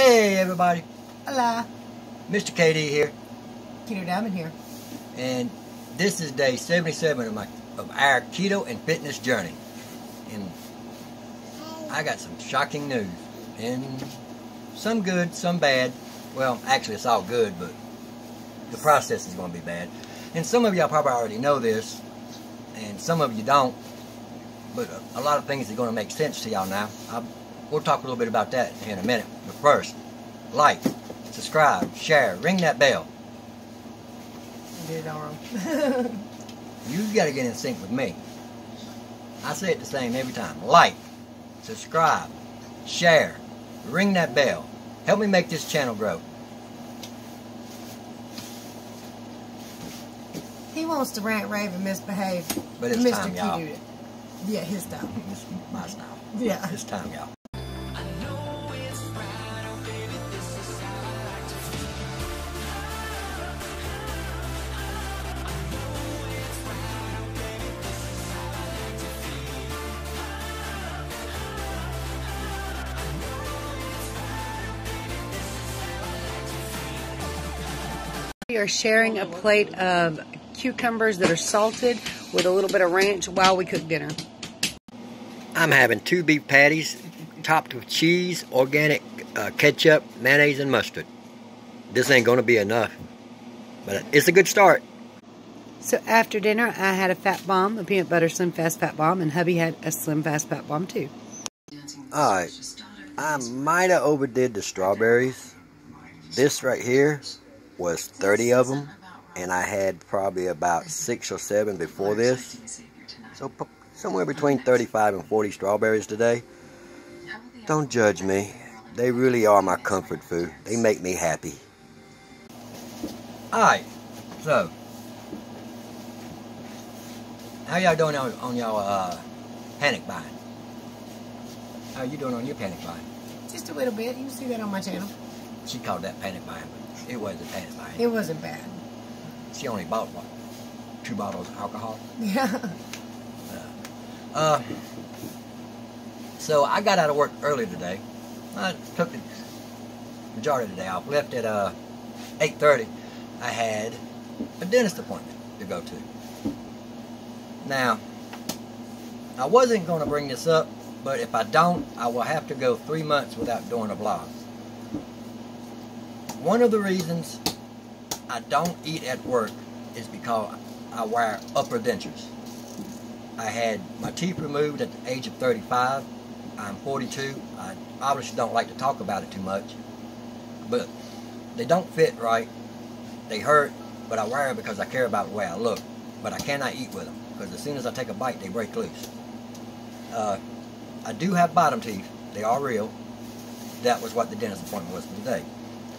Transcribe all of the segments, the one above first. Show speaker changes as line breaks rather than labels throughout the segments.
Hey everybody,
Hola.
Mr. KD here,
Keto Diamond here.
and this is day 77 of our keto and fitness journey. And I got some shocking news, and some good, some bad. Well, actually it's all good, but the process is going to be bad. And some of y'all probably already know this, and some of you don't, but a lot of things are going to make sense to y'all now. We'll talk a little bit about that in a minute. But first, like, subscribe, share, ring that bell.
I did it all wrong.
You got to get in sync with me. I say it the same every time. Like, subscribe, share, ring that bell. Help me make this channel grow.
He wants to rant, rave, and misbehave.
But it's
Mr.
time, y'all.
Keto. Yeah, his style.
It's my style.
Yeah.
It's time, y'all.
We are sharing a plate of cucumbers that are salted with a little bit of ranch while we cook dinner.
I'm having 2 beef patties topped with cheese, organic ketchup, mayonnaise, and mustard. This ain't going to be enough, but it's a good start.
So after dinner, I had a fat bomb, a peanut butter slim fast fat bomb, and hubby had a slim fast fat bomb too.
Alright, I might have overdid the strawberries. This right here was 30 of them, and I had probably about 6 or 7 before this. So somewhere between 35 and 40 strawberries today. Don't judge me. They really are my comfort food. They make me happy. Alright, so how y'all doing on y'all panic buying? How you doing on your panic buying?
Just a little bit. You can see that on my channel.
She called that panic buying, but it wasn't panic buying.
It wasn't bad.
She only bought, what, 2 bottles of alcohol?
Yeah.
So I got out of work early today. I took the majority of the day off. Left at 8:30. I had a dentist appointment to go to. Now, I wasn't going to bring this up, but if I don't, I will have to go 3 months without doing a vlog. One of the reasons I don't eat at work is because I wear upper dentures. I had my teeth removed at the age of 35. I'm 42. I obviously don't like to talk about it too much, but they don't fit right. They hurt, but I wear it because I care about the way I look. But I cannot eat with them because as soon as I take a bite, they break loose. I do have bottom teeth. They are real. That was what the dentist appointment was for today.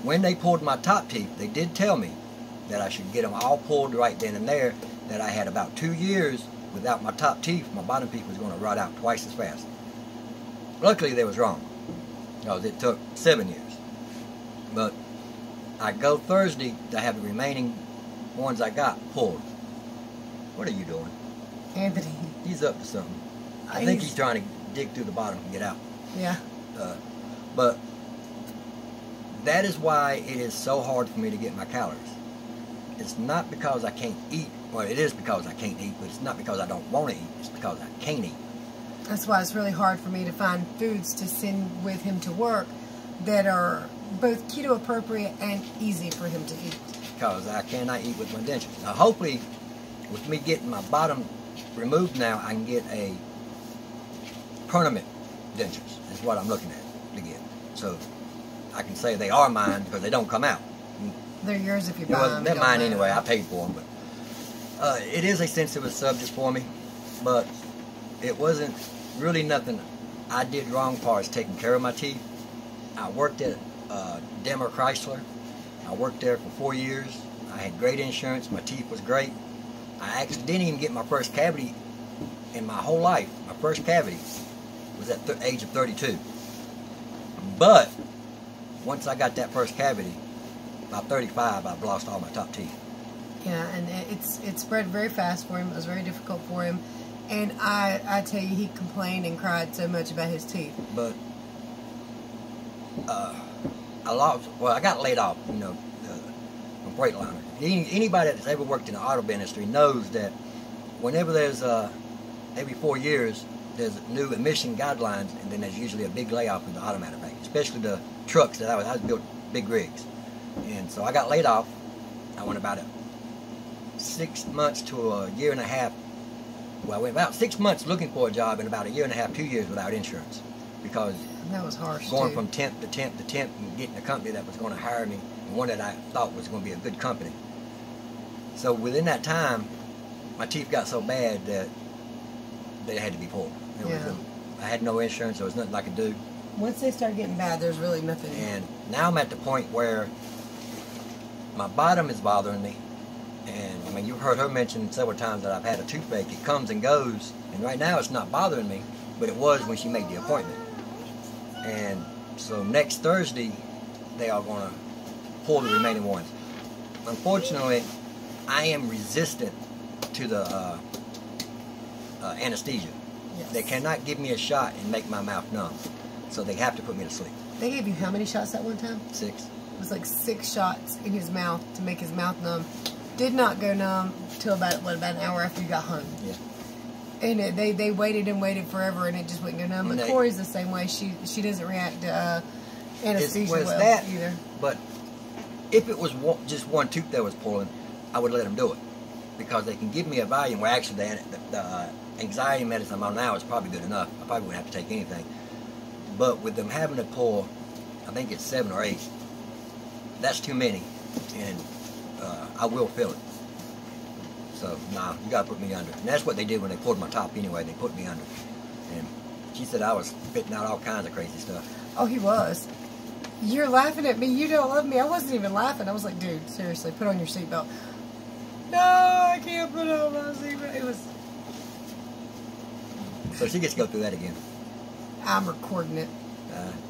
When they pulled my top teeth, they did tell me that I should get them all pulled right then and there, that I had about 2 years without my top teeth. My bottom teeth was going to rot out twice as fast. Luckily, they was wrong, because it took 7 years. But I go Thursday to have the remaining ones I got pulled. What are you doing?
Anthony.
He's up to something. I think he's trying to dig through the bottom and get out.
Yeah.
But that is why it is so hard for me to get my calories. It's not because I can't eat. Well, it is because I can't eat, but it's not because I don't want to eat. It's because I can't eat.
That's why it's really hard for me to find foods to send with him to work that are both keto appropriate and easy for him to eat.
Because I cannot eat with my dentures. Now, hopefully, with me getting my bottom removed now, I can get a permanent dentures. Is what I'm looking at to get. So I can say they are mine because they don't come out.
They're yours if you buy them.
They're mine anyway. I paid for them, but it is a sensitive subject for me. But it wasn't really nothing I did wrong as far as taking care of my teeth. I worked at Daimler Chrysler. I worked there for 4 years. I had great insurance. My teeth was great. I actually didn't even get my first cavity in my whole life. My first cavity was at the age of 32. But once I got that first cavity, by 35, I've lost all my top teeth.
Yeah, and it spread very fast for him. It was very difficult for him. And I tell you, he complained and cried so much about his teeth.
But I got laid off, you know, from Freightliner. Anybody that's ever worked in the auto industry knows that whenever there's every 4 years, there's new emission guidelines, and then there's usually a big layoff in the auto manufacturer, especially the trucks that I was built big rigs. And so I got laid off. I went about 6 months to a year and a half. Well, I went about 6 months looking for a job and about a year and a half, 2 years without insurance, because
that was harsh.
Going from temp to temp to temp and getting a company that was going to hire me, and one that I thought was going to be a good company. So within that time, my teeth got so bad that they had to be pulled. I had no insurance. There was nothing I could do.
Once they start getting bad, there's really nothing.
And now I'm at the point where my bottom is bothering me. And I mean, you've heard her mention several times that I've had a toothache. It comes and goes. And right now it's not bothering me, but it was when she made the appointment. And so next Thursday, they are going to pull the remaining ones. Unfortunately, I am resistant to the anesthesia.
Yes.
They cannot give me a shot and make my mouth numb. So they have to put me to sleep.
They gave you how many shots at one time?
6.
It was like 6 shots in his mouth to make his mouth numb. Did not go numb till about an hour after you got home.
Yeah.
And they waited and waited forever, and it just wouldn't go numb. But Corey's the same way. She doesn't react to anesthesia well either.
But if it was just one tooth that was pulling, I would let them do it, because they can give me a Valium. Well, actually, the anxiety medicine I'm on now is probably good enough. I probably wouldn't have to take anything. But with them having to pull, I think it's 7 or 8. That's too many, and I will feel it. So, nah, you got to put me under. And that's what they did when they pulled my top anyway. They put me under. And she said I was spitting out all kinds of crazy stuff.
Oh, he was. You're laughing at me. You don't love me. I wasn't even laughing. I was like, dude, seriously, put on your seatbelt. No, I can't put on my seatbelt. It was...
So she gets to go through that again.
I'm recording it.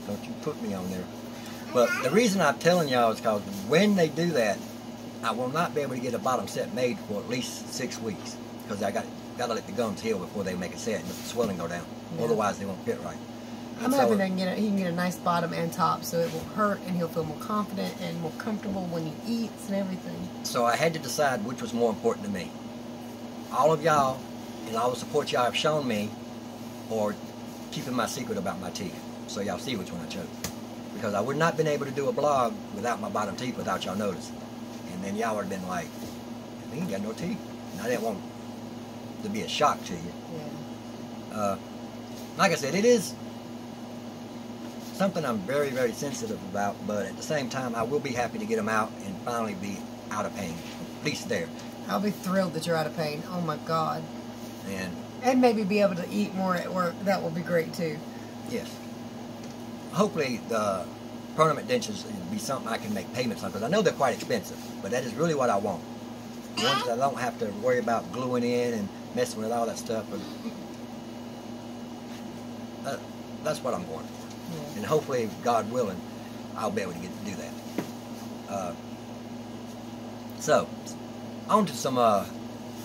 Don't you put me on there. But the reason I'm telling y'all is because when they do that, I will not be able to get a bottom set made for at least 6 weeks, because I got to let the gums heal before they make a set and the swelling go down. Yeah. Otherwise, they won't fit right.
I'm hoping he can get a nice bottom and top, so it won't hurt, and he'll feel more confident and more comfortable when he eats and everything.
So I had to decide which was more important to me. All of y'all and all the support y'all have shown me, or keeping my secret about my teeth. So y'all see which one I chose. Because I would not have been able to do a blog without my bottom teeth without y'all noticing. And then y'all would have been like, he ain't got no teeth. And I didn't want to be a shock to you.
Yeah.
Like I said, it is something I'm very, very sensitive about, but at the same time, I will be happy to get them out and finally be out of pain. At least there.
I'll be thrilled that you're out of pain. Oh my God.
And
maybe be able to eat more at work. That will be great too.
Yes. Hopefully the permanent dentures will be something I can make payments on, because I know they're quite expensive, but that is really what I want. Ones that I don't have to worry about gluing in and messing with all that stuff. But that's what I'm going for. Yeah. And hopefully, God willing, I'll be able to get to do that. So, on to some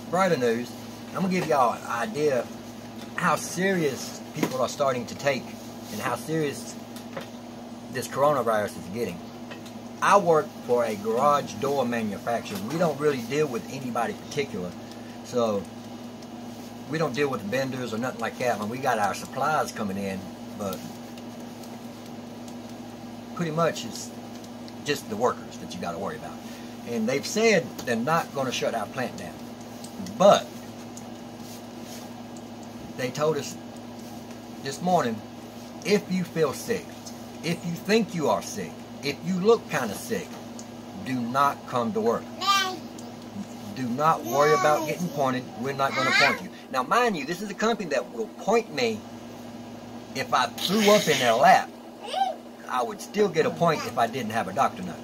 brighter news. I'm going to give y'all an idea how serious people are starting to take and how serious this coronavirus is getting. I work for a garage door manufacturer. We don't really deal with anybody particular. So we don't deal with vendors or nothing like that. When we got our supplies coming in, but pretty much it's just the workers that you got to worry about. And they've said they're not going to shut our plant down. But they told us this morning, if you feel sick, if you think you are sick, if you look kind of sick, do not come to work. Do not worry about getting pointed. We're not going to point you. Now, mind you, this is a company that will point me if I threw up in their lap. I would still get a point if I didn't have a doctor note.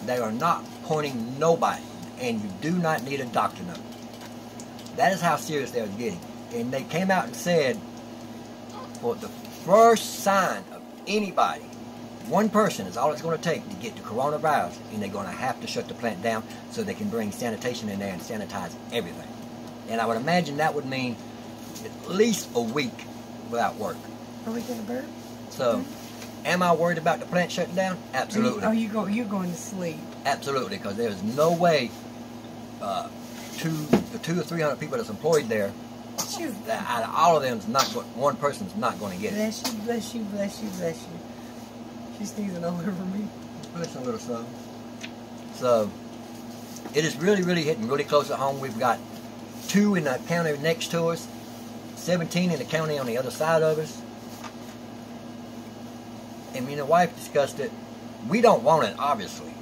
They are not pointing nobody, and you do not need a doctor note. That is how serious they are getting. And they came out and said, for the first sign of anybody, one person is all it's going to take to get the coronavirus, and they're going to have to shut the plant down so they can bring sanitation in there and sanitize everything. And I would imagine that would mean at least a week without work.
Are we going to burp?
So, Am I worried about the plant shutting down? Absolutely.
You're going to sleep.
Absolutely, because there's no way the 200 or 300 people that's employed there, that out of all of them, one person's not going to get it.
Bless you, bless you, bless you, bless you. She's sneezing all over me.
Bless a little son. So, it is really, really hitting really close at home. We've got 2 in the county next to us, 17 in the county on the other side of us. And me and the wife discussed it. We don't want it, obviously.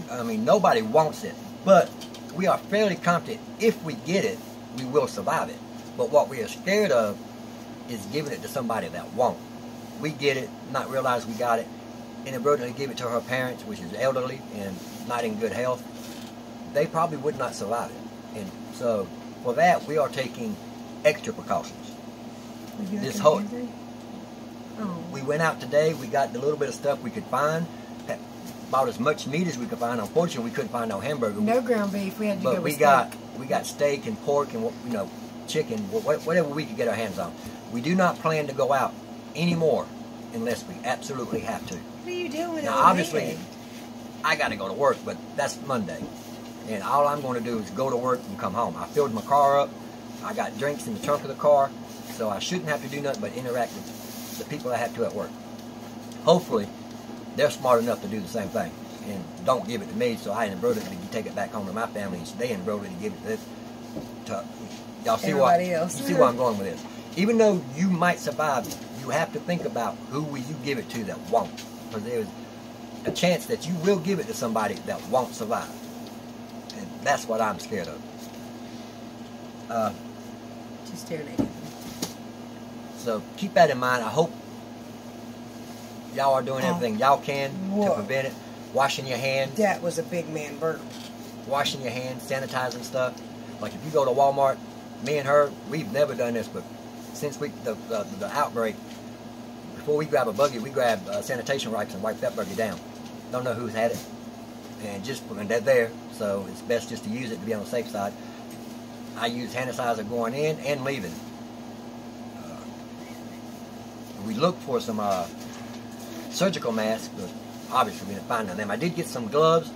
I mean, nobody wants it. But we are fairly confident if we get it, we will survive it. But what we are scared of is giving it to somebody that won't. We get it, not realize we got it, inadvertently give it to her parents, which is elderly and not in good health. They probably would not survive it. And so, for that, we are taking extra precautions. This whole... We went out today, we got the little bit of stuff we could find, bought as much meat as we could find. Unfortunately, we couldn't find no hamburger.
No ground beef, we had to go with
steak. We got steak and pork and, you know, chicken, whatever we could get our hands on. We do not plan to go out anymore unless we absolutely have to.
What are you doing?
Now, obviously, I got to go to work, but that's Monday. And all I'm going to do is go to work and come home. I filled my car up. I got drinks in the trunk of the car, so I shouldn't have to do nothing but interact with the people I have to at work. Hopefully, they're smart enough to do the same thing and don't give it to me, so I inadvertently take it back home to my family, and they inadvertently give it to y'all. See what? You see where I'm going with this? Even though you might survive, you have to think about who will you give it to that won't, because there's a chance that you will give it to somebody that won't survive, and that's what I'm scared of.
Just staring at you.
So keep that in mind. I hope y'all are doing everything y'all can to prevent it. Washing your hands.
That was a big man burp.
Washing your hands, sanitizing stuff. Like if you go to Walmart, me and her, we've never done this, but since the outbreak, before we grab a buggy, we grab sanitation wipes and wipe that buggy down. Don't know who's had it, and they're there, so it's best just to use it to be on the safe side. I use hand sanitizer going in and leaving. We looked for some surgical masks, but obviously we didn't find none of them. I did get some gloves,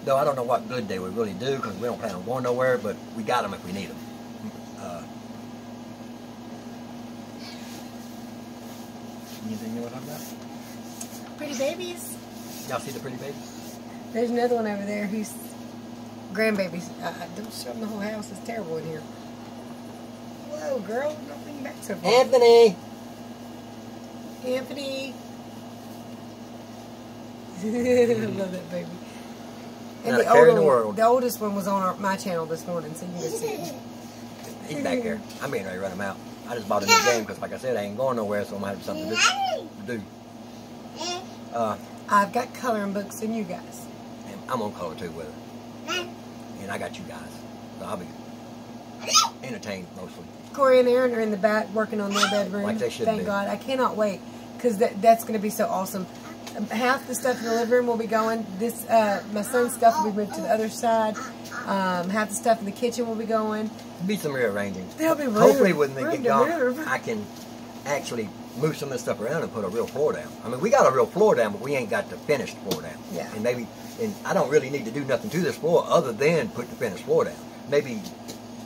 though I don't know what good they would really do because we don't plan on going nowhere, but we got them if we need them. Anything you want to talk about?
Pretty babies.
Y'all see the pretty babies?
There's another one over there who's grandbabies. Don't show them the whole house. It's terrible in here. Whoa, girl. Don't bring back so far.
Anthony!
Anthony. I love that baby. And
Not a care in the world.
The oldest one was on my channel this morning, so you can go see him.
He's back there. I'm getting ready to run him out. I just bought a new game because, like I said, I ain't going nowhere, so I'm going to have something to do.
I've got coloring books and you guys.
And I'm on color too with her. And I got you guys. So I'll be entertained mostly.
Corey and Aaron are in the back working on their bedroom.
Like they should
Thank
be.
God. I cannot wait because that's going to be so awesome. Half the stuff in the living room will be going. This my son's stuff will be moved to the other side. Half the stuff in the kitchen will be going.
There'll be some rearranging.
There'll be
hopefully when they get gone, I can actually move some of this stuff around and put a real floor down. I mean, we got a real floor down, but we ain't got the finished floor down.
Yeah.
And I don't really need to do nothing to this floor other than put the finished floor down. Maybe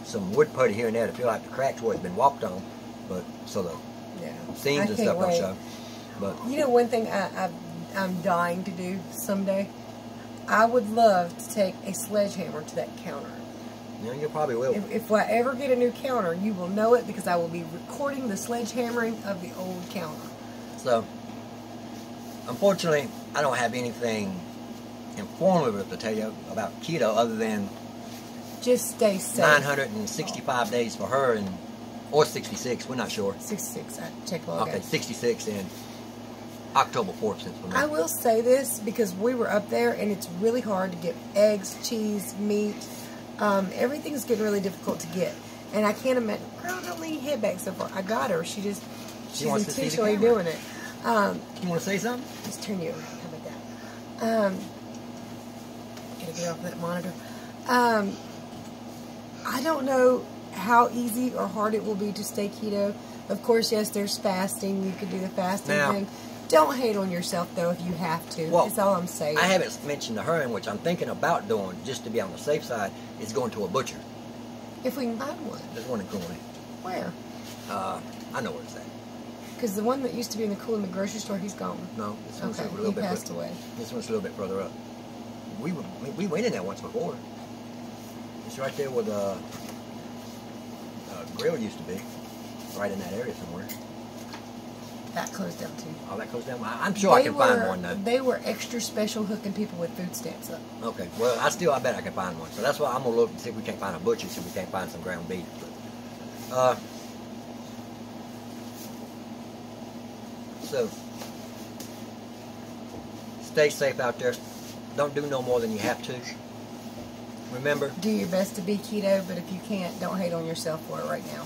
some wood putty here and there to feel like the cracks where it's been walked on, but so the seams and stuff don't show. But
you know, one thing I'm dying to do someday, I would love to take a sledgehammer to that counter.
Yeah, you probably will.
If I ever get a new counter, you will know it because I will be recording the sledgehammering of the old counter.
So, unfortunately, I don't have anything informative to tell you about keto other than
just stay safe.
965 days for her, or 66, we're not sure.
66, I checked log.
Okay, 66 and October 4th since we're
I will say this because we were up there and it's really hard to get eggs, cheese, meat. Everything's getting really difficult to get. And I can't imagine, girl, don't lean your head back so far. I got her. She's intentionally doing it.
You want to say something?
Let's turn you over. How about that? Gotta get off that monitor. I don't know how easy or hard it will be to stay keto. Of course, yes, there's fasting. You could do the fasting thing. Don't hate on yourself, though, if you have to.
Well,
That's all I'm saying.
I haven't mentioned the herring, which I'm thinking about doing, just to be on the safe side, is going to a butcher.
If we can find one.
There's one in Cooley.
Where?
I know where it's at.
Because the one that used to be in the Cooley grocery store, he's gone.
No, this one's
Okay,
a little
he
bit.
passed away.
This one's a little bit further up. We went in there once before. It's right there where the grill used to be, right in that area somewhere.
That closed down too.
Oh, that goes down. I'm sure I can find one though.
They were extra special hooking people with food stamps up.
Okay, well, I bet I can find one. So that's why I'm gonna look and see if we can't find a butcher, see if we can't find some ground beef. But, so stay safe out there. Don't do no more than you have to. Remember.
Do your best to be keto, but if you can't, don't hate on yourself for it right now.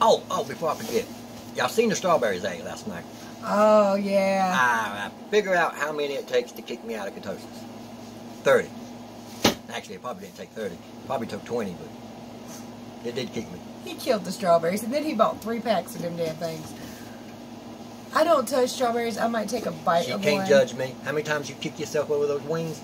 Oh, before I forget, y'all seen the strawberries I ate last night?
Oh yeah.
I figure out how many it takes to kick me out of ketosis. 30. Actually, it probably didn't take 30. It probably took 20, but it did kick me.
He killed the strawberries, and then he bought 3 packs of them damn things. I don't touch strawberries. I might take a bite of one.
You can't judge me. How many times you kick yourself over those wings?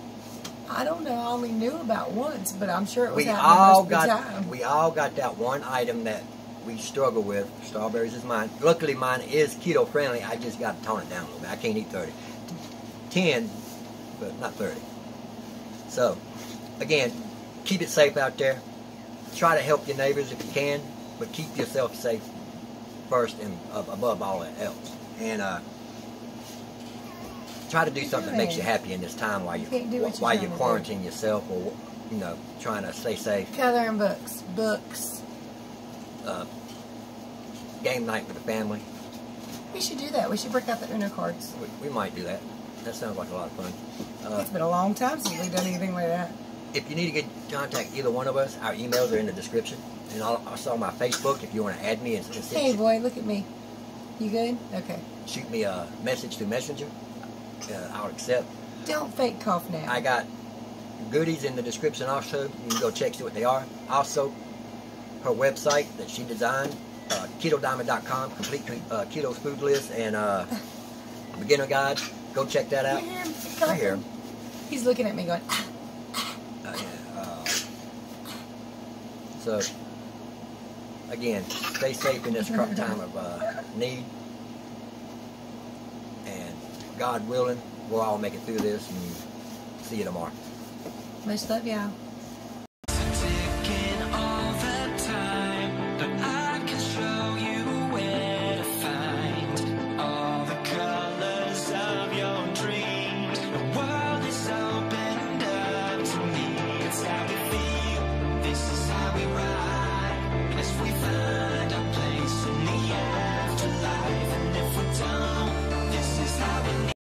I don't know. I only knew about once, but I'm sure it was
We
happening
all
most of the time.
we all got that one item that we struggle with. Strawberries is mine. Luckily, mine is keto friendly. I just got to tone it down a little bit. I can't eat 30. 10, but not 30. So, again, keep it safe out there. Try to help your neighbors if you can, but keep yourself safe first and above all else. And try to do something that makes you happy in this time while you quarantine yourself, or trying to stay safe.
Coloring books.
Game night with the family.
We should do that. We should break out the Uno cards.
We might do that. That sounds like a lot of fun.
It's been a long time since we've done anything like that.
If you need to get contact either one of us, our emails are in the description, and also on my Facebook if you want to add me and
Hey boy, look at me. You good? Okay.
shoot me a message through Messenger. I'll accept.
Don't fake cough now.
I got goodies in the description also. You can go check, see what they are. Also, her website that she designed, KetoDiamond.com, complete keto food list and beginner guide. Go check that out.
You hear him?
I hear him.
He's looking at me going,
So, again, stay safe in this time of need. And God willing, we'll all make it through this, and see you tomorrow.
much love, y'all.